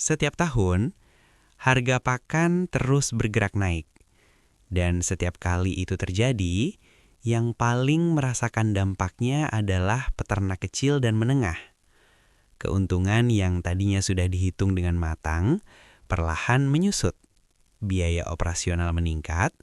Setiap tahun, harga pakan terus bergerak naik. Dan setiap kali itu terjadi, yang paling merasakan dampaknya adalah peternak kecil dan menengah. Keuntungan yang tadinya sudah dihitung dengan matang, perlahan menyusut. Biaya operasional meningkat,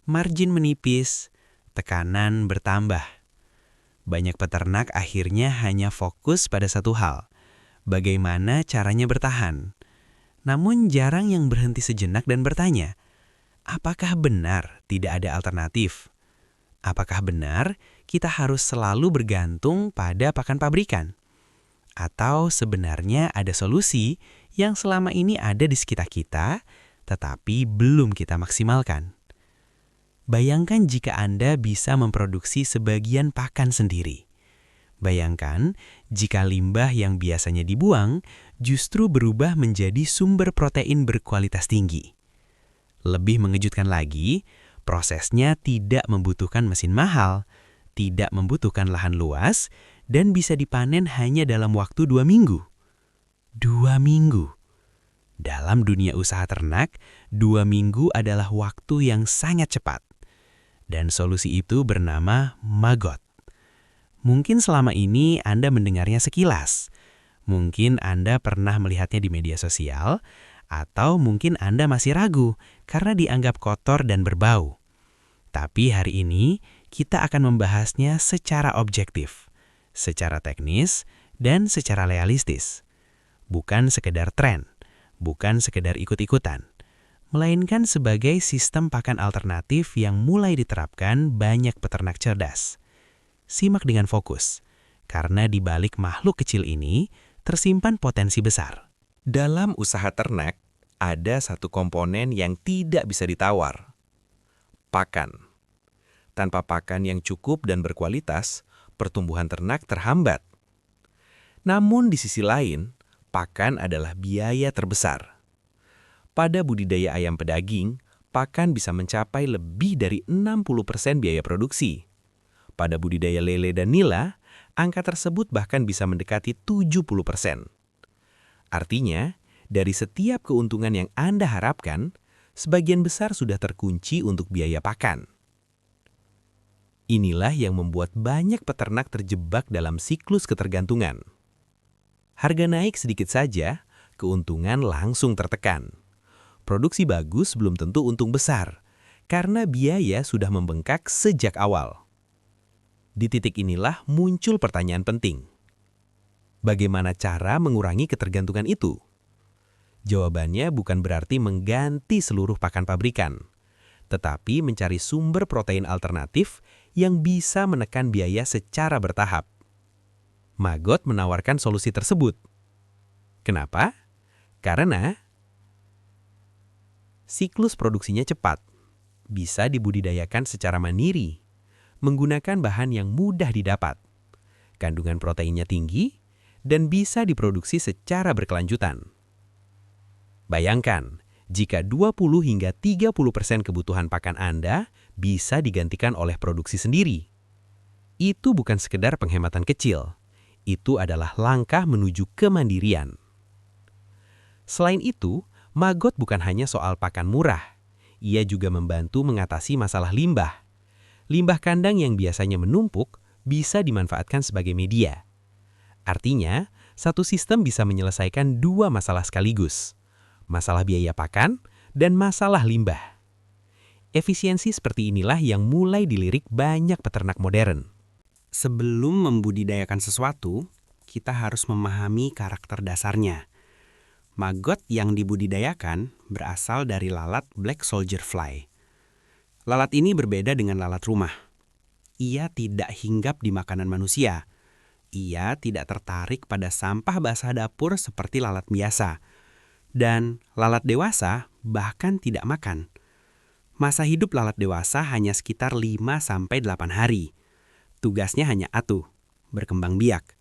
margin menipis, tekanan bertambah. Banyak peternak akhirnya hanya fokus pada satu hal, bagaimana caranya bertahan. Namun jarang yang berhenti sejenak dan bertanya, apakah benar tidak ada alternatif? Apakah benar kita harus selalu bergantung pada pakan pabrikan? Atau sebenarnya ada solusi yang selama ini ada di sekitar kita, tetapi belum kita maksimalkan? Bayangkan jika Anda bisa memproduksi sebagian pakan sendiri. Bayangkan jika limbah yang biasanya dibuang justru berubah menjadi sumber protein berkualitas tinggi. Lebih mengejutkan lagi, prosesnya tidak membutuhkan mesin mahal, tidak membutuhkan lahan luas, dan bisa dipanen hanya dalam waktu 2 minggu. 2 minggu. Dalam dunia usaha ternak, 2 minggu adalah waktu yang sangat cepat. Dan solusi itu bernama Maggot. Mungkin selama ini Anda mendengarnya sekilas. Mungkin Anda pernah melihatnya di media sosial, atau mungkin Anda masih ragu karena dianggap kotor dan berbau. Tapi hari ini kita akan membahasnya secara objektif, secara teknis, dan secara realistis. Bukan sekedar tren, bukan sekedar ikut-ikutan, melainkan sebagai sistem pakan alternatif yang mulai diterapkan banyak peternak cerdas. Simak dengan fokus, karena di balik makhluk kecil ini tersimpan potensi besar. Dalam usaha ternak, ada satu komponen yang tidak bisa ditawar. Pakan. Tanpa pakan yang cukup dan berkualitas, pertumbuhan ternak terhambat. Namun di sisi lain, pakan adalah biaya terbesar. Pada budidaya ayam pedaging, pakan bisa mencapai lebih dari 60% biaya produksi. Pada budidaya lele dan nila, angka tersebut bahkan bisa mendekati 70%. Artinya, dari setiap keuntungan yang Anda harapkan, sebagian besar sudah terkunci untuk biaya pakan. Inilah yang membuat banyak peternak terjebak dalam siklus ketergantungan. Harga naik sedikit saja, keuntungan langsung tertekan. Produksi bagus belum tentu untung besar, karena biaya sudah membengkak sejak awal. Di titik inilah muncul pertanyaan penting. Bagaimana cara mengurangi ketergantungan itu? Jawabannya bukan berarti mengganti seluruh pakan pabrikan, tetapi mencari sumber protein alternatif yang bisa menekan biaya secara bertahap. Maggot menawarkan solusi tersebut. Kenapa? Karena siklus produksinya cepat, bisa dibudidayakan secara mandiri, menggunakan bahan yang mudah didapat, kandungan proteinnya tinggi, dan bisa diproduksi secara berkelanjutan. Bayangkan, jika 20 hingga 30% kebutuhan pakan Anda bisa digantikan oleh produksi sendiri. Itu bukan sekedar penghematan kecil, itu adalah langkah menuju kemandirian. Selain itu, Maggot bukan hanya soal pakan murah, ia juga membantu mengatasi masalah limbah. Limbah kandang yang biasanya menumpuk bisa dimanfaatkan sebagai media. Artinya, satu sistem bisa menyelesaikan dua masalah sekaligus. Masalah biaya pakan dan masalah limbah. Efisiensi seperti inilah yang mulai dilirik banyak peternak modern. Sebelum membudidayakan sesuatu, kita harus memahami karakter dasarnya. Maggot yang dibudidayakan berasal dari lalat black soldier fly. Lalat ini berbeda dengan lalat rumah. Ia tidak hinggap di makanan manusia. Ia tidak tertarik pada sampah basah dapur seperti lalat biasa. Dan lalat dewasa bahkan tidak makan. Masa hidup lalat dewasa hanya sekitar 5-8 hari. Tugasnya hanya atuh, berkembang biak.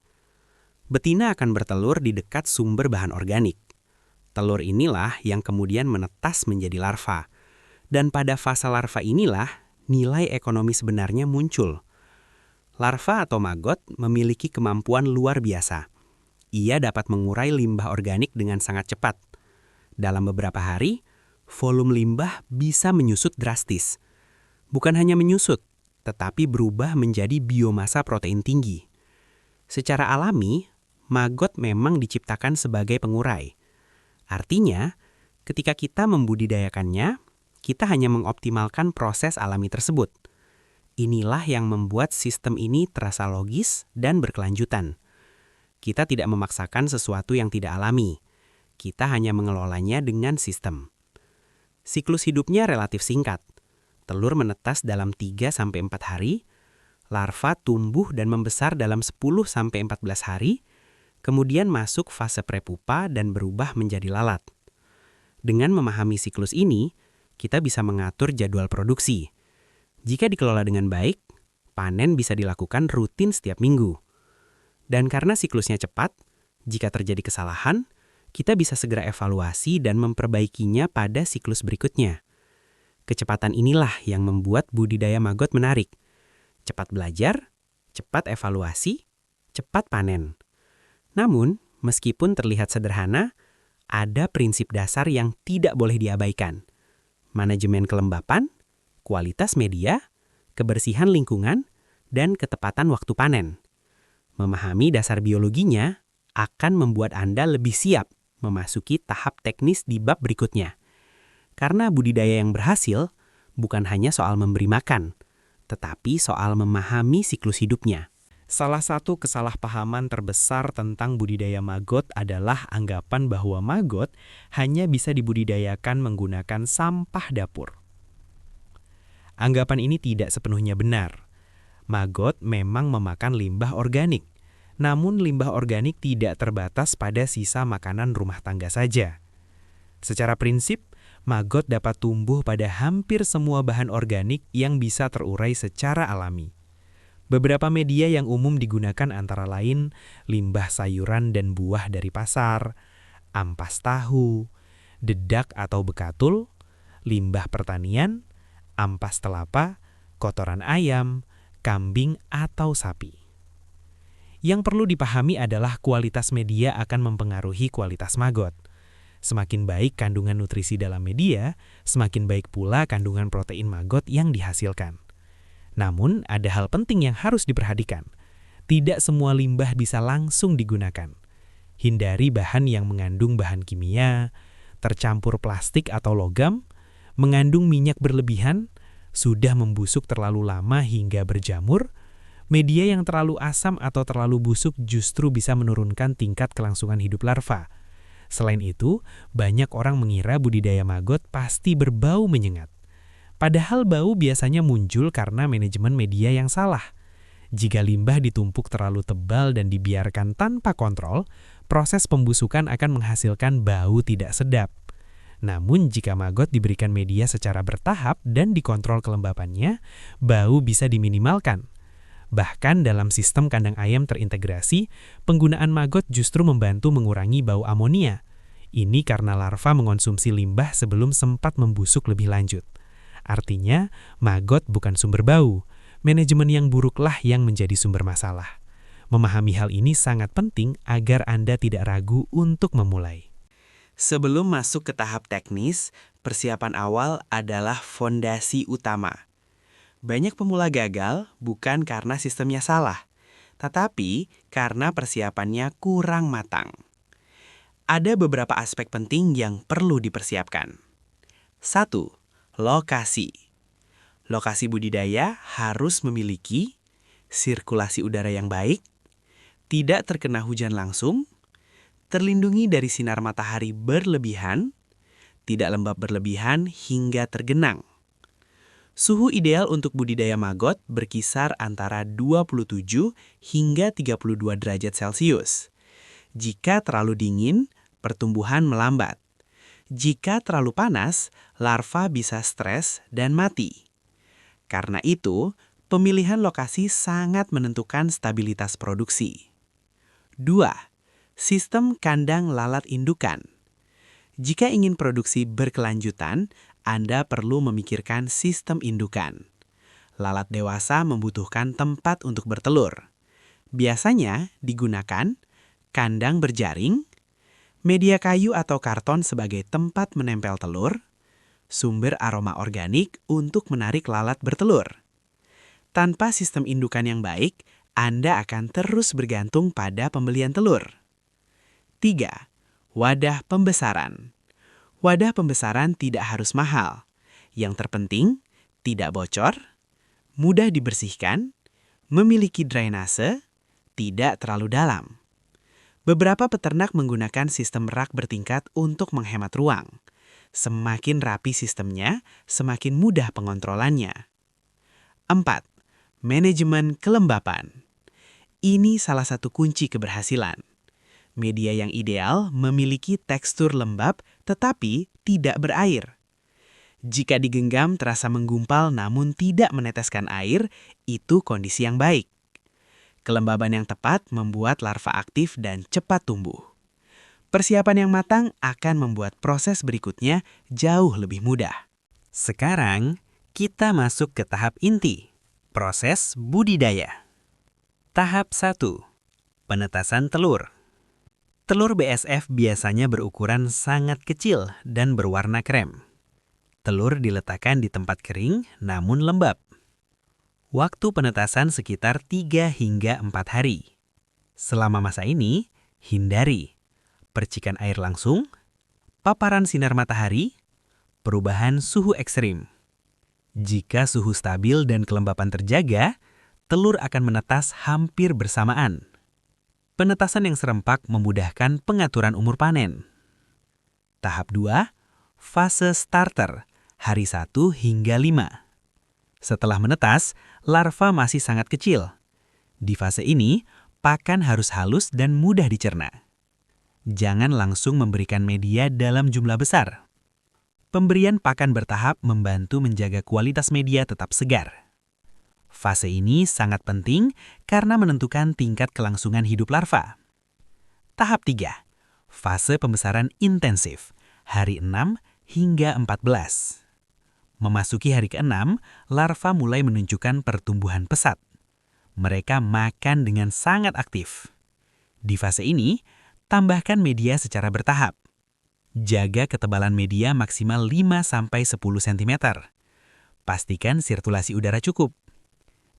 Betina akan bertelur di dekat sumber bahan organik. Telur inilah yang kemudian menetas menjadi larva. Dan pada fase larva inilah nilai ekonomi sebenarnya muncul. Larva atau maggot memiliki kemampuan luar biasa. Ia dapat mengurai limbah organik dengan sangat cepat. Dalam beberapa hari, volume limbah bisa menyusut drastis. Bukan hanya menyusut, tetapi berubah menjadi biomasa protein tinggi. Secara alami, maggot memang diciptakan sebagai pengurai. Artinya, ketika kita membudidayakannya, kita hanya mengoptimalkan proses alami tersebut. Inilah yang membuat sistem ini terasa logis dan berkelanjutan. Kita tidak memaksakan sesuatu yang tidak alami. Kita hanya mengelolanya dengan sistem. Siklus hidupnya relatif singkat. Telur menetas dalam 3-4 hari, larva tumbuh dan membesar dalam 10-14 hari, kemudian masuk fase prepupa dan berubah menjadi lalat. Dengan memahami siklus ini, kita bisa mengatur jadwal produksi. Jika dikelola dengan baik, panen bisa dilakukan rutin setiap minggu. Dan karena siklusnya cepat, jika terjadi kesalahan, kita bisa segera evaluasi dan memperbaikinya pada siklus berikutnya. Kecepatan inilah yang membuat budidaya maggot menarik. Cepat belajar, cepat evaluasi, cepat panen. Namun, meskipun terlihat sederhana, ada prinsip dasar yang tidak boleh diabaikan. Manajemen kelembapan, kualitas media, kebersihan lingkungan, dan ketepatan waktu panen. Memahami dasar biologinya akan membuat Anda lebih siap memasuki tahap teknis di bab berikutnya. Karena budidaya yang berhasil bukan hanya soal memberi makan, tetapi soal memahami siklus hidupnya. Salah satu kesalahpahaman terbesar tentang budidaya maggot adalah anggapan bahwa maggot hanya bisa dibudidayakan menggunakan sampah dapur. Anggapan ini tidak sepenuhnya benar. Maggot memang memakan limbah organik, namun limbah organik tidak terbatas pada sisa makanan rumah tangga saja. Secara prinsip, maggot dapat tumbuh pada hampir semua bahan organik yang bisa terurai secara alami. Beberapa media yang umum digunakan antara lain limbah sayuran dan buah dari pasar, ampas tahu, dedak atau bekatul, limbah pertanian, ampas kelapa, kotoran ayam, kambing atau sapi. Yang perlu dipahami adalah kualitas media akan mempengaruhi kualitas maggot. Semakin baik kandungan nutrisi dalam media, semakin baik pula kandungan protein maggot yang dihasilkan. Namun, ada hal penting yang harus diperhatikan. Tidak semua limbah bisa langsung digunakan. Hindari bahan yang mengandung bahan kimia, tercampur plastik atau logam, mengandung minyak berlebihan, sudah membusuk terlalu lama hingga berjamur, media yang terlalu asam atau terlalu busuk justru bisa menurunkan tingkat kelangsungan hidup larva. Selain itu, banyak orang mengira budidaya maggot pasti berbau menyengat. Padahal bau biasanya muncul karena manajemen media yang salah. Jika limbah ditumpuk terlalu tebal dan dibiarkan tanpa kontrol, proses pembusukan akan menghasilkan bau tidak sedap. Namun jika maggot diberikan media secara bertahap dan dikontrol kelembapannya, bau bisa diminimalkan. Bahkan dalam sistem kandang ayam terintegrasi, penggunaan maggot justru membantu mengurangi bau amonia. Ini karena larva mengonsumsi limbah sebelum sempat membusuk lebih lanjut. Artinya, maggot bukan sumber bau. Manajemen yang buruklah yang menjadi sumber masalah. Memahami hal ini sangat penting agar Anda tidak ragu untuk memulai. Sebelum masuk ke tahap teknis, persiapan awal adalah fondasi utama. Banyak pemula gagal bukan karena sistemnya salah, tetapi karena persiapannya kurang matang. Ada beberapa aspek penting yang perlu dipersiapkan. 1. Lokasi. Lokasi budidaya harus memiliki sirkulasi udara yang baik, tidak terkena hujan langsung, terlindungi dari sinar matahari berlebihan, tidak lembab berlebihan hingga tergenang. Suhu ideal untuk budidaya maggot berkisar antara 27 hingga 32 derajat Celcius. Jika terlalu dingin, pertumbuhan melambat. Jika terlalu panas, larva bisa stres dan mati. Karena itu, pemilihan lokasi sangat menentukan stabilitas produksi. 2. Sistem kandang lalat indukan. Jika ingin produksi berkelanjutan, Anda perlu memikirkan sistem indukan. Lalat dewasa membutuhkan tempat untuk bertelur. Biasanya digunakan kandang berjaring, Media kayu atau karton sebagai tempat menempel telur, sumber aroma organik untuk menarik lalat bertelur. Tanpa sistem indukan yang baik, Anda akan terus bergantung pada pembelian telur. 3. Wadah pembesaran. Wadah pembesaran tidak harus mahal. Yang terpenting, tidak bocor, mudah dibersihkan, memiliki drainase, tidak terlalu dalam. Beberapa peternak menggunakan sistem rak bertingkat untuk menghemat ruang. Semakin rapi sistemnya, semakin mudah pengontrolannya. 4. Manajemen kelembapan. Ini salah satu kunci keberhasilan. Media yang ideal memiliki tekstur lembab tetapi tidak berair. Jika digenggam terasa menggumpal namun tidak meneteskan air, itu kondisi yang baik. Kelembaban yang tepat membuat larva aktif dan cepat tumbuh. Persiapan yang matang akan membuat proses berikutnya jauh lebih mudah. Sekarang, kita masuk ke tahap inti, proses budidaya. Tahap 1. Penetasan telur. Telur BSF biasanya berukuran sangat kecil dan berwarna krem. Telur diletakkan di tempat kering namun lembab. Waktu penetasan sekitar 3 hingga 4 hari. Selama masa ini, hindari percikan air langsung, paparan sinar matahari, perubahan suhu ekstrim. Jika suhu stabil dan kelembapan terjaga, telur akan menetas hampir bersamaan. Penetasan yang serempak memudahkan pengaturan umur panen. Tahap 2, fase starter, hari 1 hingga 5. Setelah menetas, larva masih sangat kecil. Di fase ini, pakan harus halus dan mudah dicerna. Jangan langsung memberikan media dalam jumlah besar. Pemberian pakan bertahap membantu menjaga kualitas media tetap segar. Fase ini sangat penting karena menentukan tingkat kelangsungan hidup larva. Tahap 3, fase pembesaran intensif, hari 6 hingga 14. Memasuki hari ke-6, larva mulai menunjukkan pertumbuhan pesat. Mereka makan dengan sangat aktif. Di fase ini, tambahkan media secara bertahap. Jaga ketebalan media maksimal 5-10 cm. Pastikan sirkulasi udara cukup.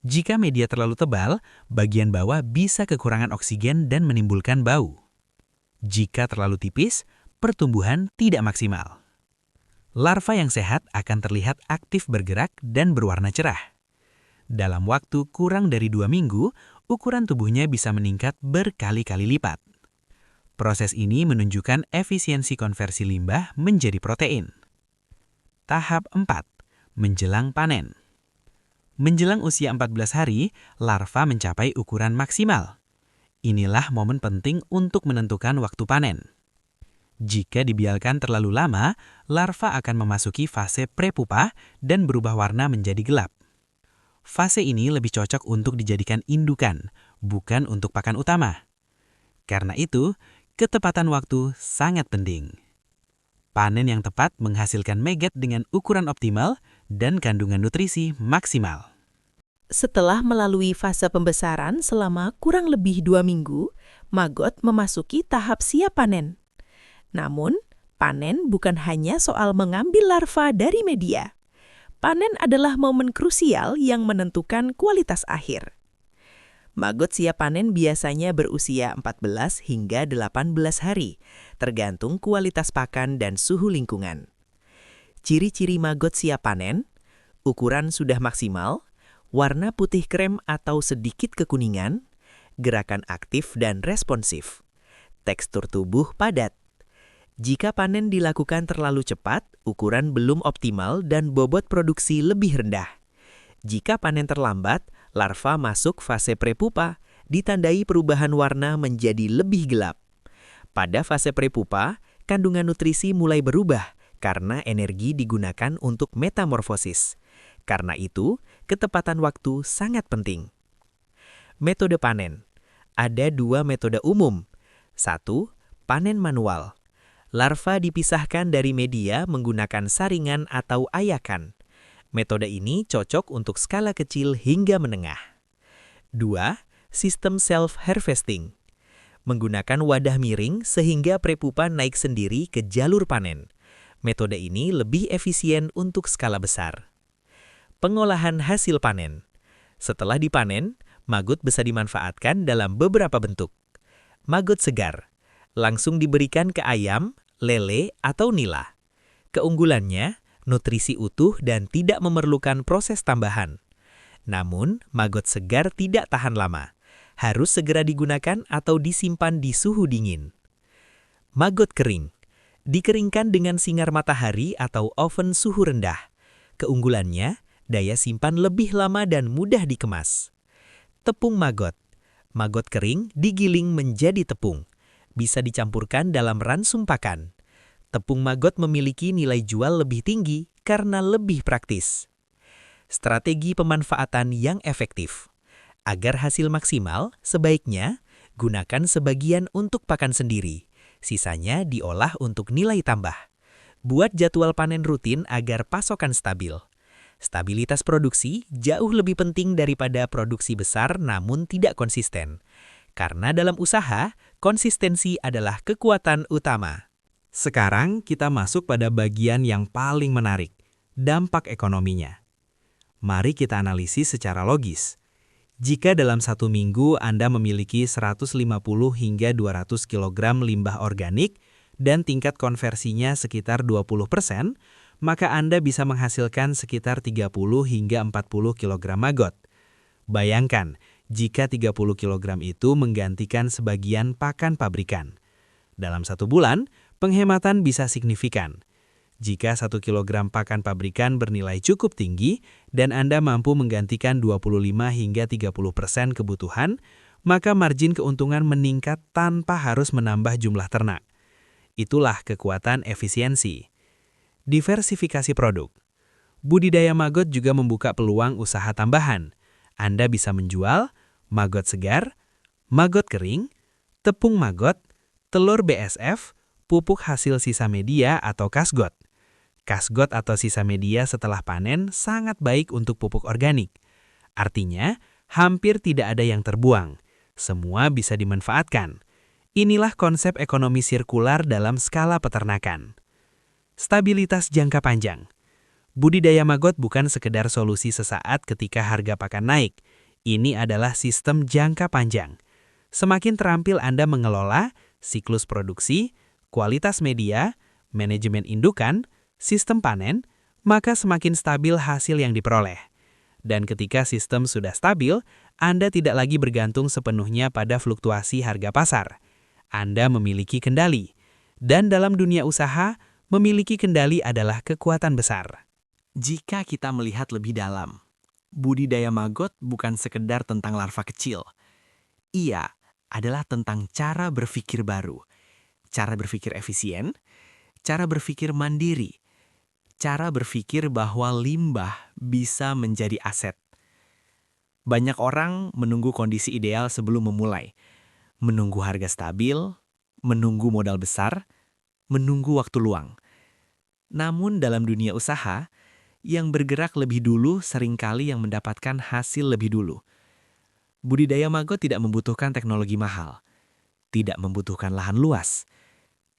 Jika media terlalu tebal, bagian bawah bisa kekurangan oksigen dan menimbulkan bau. Jika terlalu tipis, pertumbuhan tidak maksimal. Larva yang sehat akan terlihat aktif bergerak dan berwarna cerah. Dalam waktu kurang dari 2 minggu, ukuran tubuhnya bisa meningkat berkali-kali lipat. Proses ini menunjukkan efisiensi konversi limbah menjadi protein. Tahap 4, menjelang panen. Menjelang usia 14 hari, larva mencapai ukuran maksimal. Inilah momen penting untuk menentukan waktu panen. Jika dibiarkan terlalu lama, larva akan memasuki fase prepupa dan berubah warna menjadi gelap. Fase ini lebih cocok untuk dijadikan indukan, bukan untuk pakan utama. Karena itu, ketepatan waktu sangat penting. Panen yang tepat menghasilkan maggot dengan ukuran optimal dan kandungan nutrisi maksimal. Setelah melalui fase pembesaran selama kurang lebih 2 minggu, maggot memasuki tahap siap panen. Namun, panen bukan hanya soal mengambil larva dari media. Panen adalah momen krusial yang menentukan kualitas akhir. Maggot siap panen biasanya berusia 14 hingga 18 hari, tergantung kualitas pakan dan suhu lingkungan. Ciri-ciri maggot siap panen, ukuran sudah maksimal, warna putih krem atau sedikit kekuningan, gerakan aktif dan responsif, tekstur tubuh padat. Jika panen dilakukan terlalu cepat, ukuran belum optimal dan bobot produksi lebih rendah. Jika panen terlambat, larva masuk fase prepupa, ditandai perubahan warna menjadi lebih gelap. Pada fase prepupa, kandungan nutrisi mulai berubah karena energi digunakan untuk metamorfosis. Karena itu, ketepatan waktu sangat penting. Metode panen. Ada 2 metode umum. 1. Panen manual. Larva dipisahkan dari media menggunakan saringan atau ayakan. Metode ini cocok untuk skala kecil hingga menengah. 2. Sistem self-harvesting. menggunakan wadah miring sehingga prepupa naik sendiri ke jalur panen. Metode ini lebih efisien untuk skala besar. Pengolahan hasil panen. Setelah dipanen, maggot bisa dimanfaatkan dalam beberapa bentuk. Maggot segar, langsung diberikan ke ayam, lele, atau nila. Keunggulannya, nutrisi utuh dan tidak memerlukan proses tambahan. Namun, maggot segar tidak tahan lama. Harus segera digunakan atau disimpan di suhu dingin. Maggot kering. Dikeringkan dengan sinar matahari atau oven suhu rendah. Keunggulannya, daya simpan lebih lama dan mudah dikemas. Tepung maggot. Maggot kering digiling menjadi tepung. Bisa dicampurkan dalam ransum pakan. Tepung maggot memiliki nilai jual lebih tinggi karena lebih praktis. Strategi pemanfaatan yang efektif. Agar hasil maksimal, sebaiknya gunakan sebagian untuk pakan sendiri. Sisanya diolah untuk nilai tambah. Buat jadwal panen rutin agar pasokan stabil. Stabilitas produksi jauh lebih penting daripada produksi besar namun tidak konsisten. Karena dalam usaha, konsistensi adalah kekuatan utama. Sekarang kita masuk pada bagian yang paling menarik, dampak ekonominya. Mari kita analisis secara logis. Jika dalam 1 minggu Anda memiliki 150 hingga 200 kg limbah organik dan tingkat konversinya sekitar 20%, maka Anda bisa menghasilkan sekitar 30 hingga 40 kg maggot. Bayangkan, jika 30 kg itu menggantikan sebagian pakan pabrikan. Dalam 1 bulan, penghematan bisa signifikan. Jika 1 kg pakan pabrikan bernilai cukup tinggi dan Anda mampu menggantikan 25 hingga 30% kebutuhan, maka margin keuntungan meningkat tanpa harus menambah jumlah ternak. Itulah kekuatan efisiensi. Diversifikasi produk. Budidaya maggot juga membuka peluang usaha tambahan. Anda bisa menjual maggot segar, maggot kering, tepung maggot, telur BSF, pupuk hasil sisa media atau kasgot. Kasgot atau sisa media setelah panen sangat baik untuk pupuk organik. Artinya, hampir tidak ada yang terbuang. Semua bisa dimanfaatkan. Inilah konsep ekonomi sirkular dalam skala peternakan. Stabilitas jangka panjang. Budidaya maggot bukan sekedar solusi sesaat ketika harga pakan naik. Ini adalah sistem jangka panjang. Semakin terampil Anda mengelola siklus produksi, kualitas media, manajemen indukan, sistem panen, maka semakin stabil hasil yang diperoleh. Dan ketika sistem sudah stabil, Anda tidak lagi bergantung sepenuhnya pada fluktuasi harga pasar. Anda memiliki kendali. Dan dalam dunia usaha, memiliki kendali adalah kekuatan besar. Jika kita melihat lebih dalam, budidaya maggot bukan sekedar tentang larva kecil. Ia adalah tentang cara berpikir baru, cara berpikir efisien, cara berpikir mandiri, cara berpikir bahwa limbah bisa menjadi aset. Banyak orang menunggu kondisi ideal sebelum memulai. Menunggu harga stabil, menunggu modal besar, menunggu waktu luang. Namun dalam dunia usaha, yang bergerak lebih dulu seringkali yang mendapatkan hasil lebih dulu. Budidaya maggot tidak membutuhkan teknologi mahal, tidak membutuhkan lahan luas,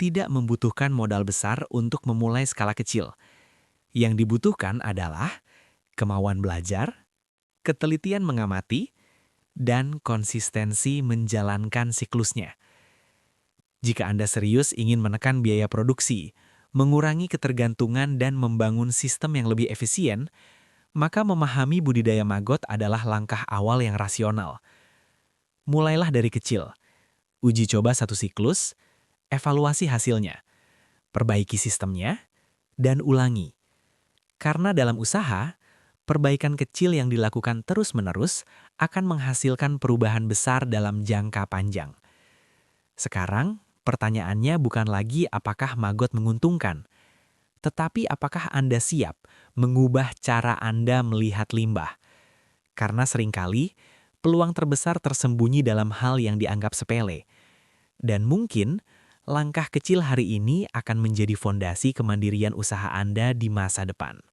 tidak membutuhkan modal besar untuk memulai skala kecil. Yang dibutuhkan adalah kemauan belajar, ketelitian mengamati, dan konsistensi menjalankan siklusnya. Jika Anda serius ingin menekan biaya produksi, mengurangi ketergantungan dan membangun sistem yang lebih efisien, maka memahami budidaya maggot adalah langkah awal yang rasional. Mulailah dari kecil. Uji coba 1 siklus, evaluasi hasilnya, perbaiki sistemnya, dan ulangi. Karena dalam usaha, perbaikan kecil yang dilakukan terus-menerus akan menghasilkan perubahan besar dalam jangka panjang. Sekarang, pertanyaannya bukan lagi apakah maggot menguntungkan, tetapi apakah Anda siap mengubah cara Anda melihat limbah. Karena seringkali, peluang terbesar tersembunyi dalam hal yang dianggap sepele. Dan mungkin, langkah kecil hari ini akan menjadi fondasi kemandirian usaha Anda di masa depan.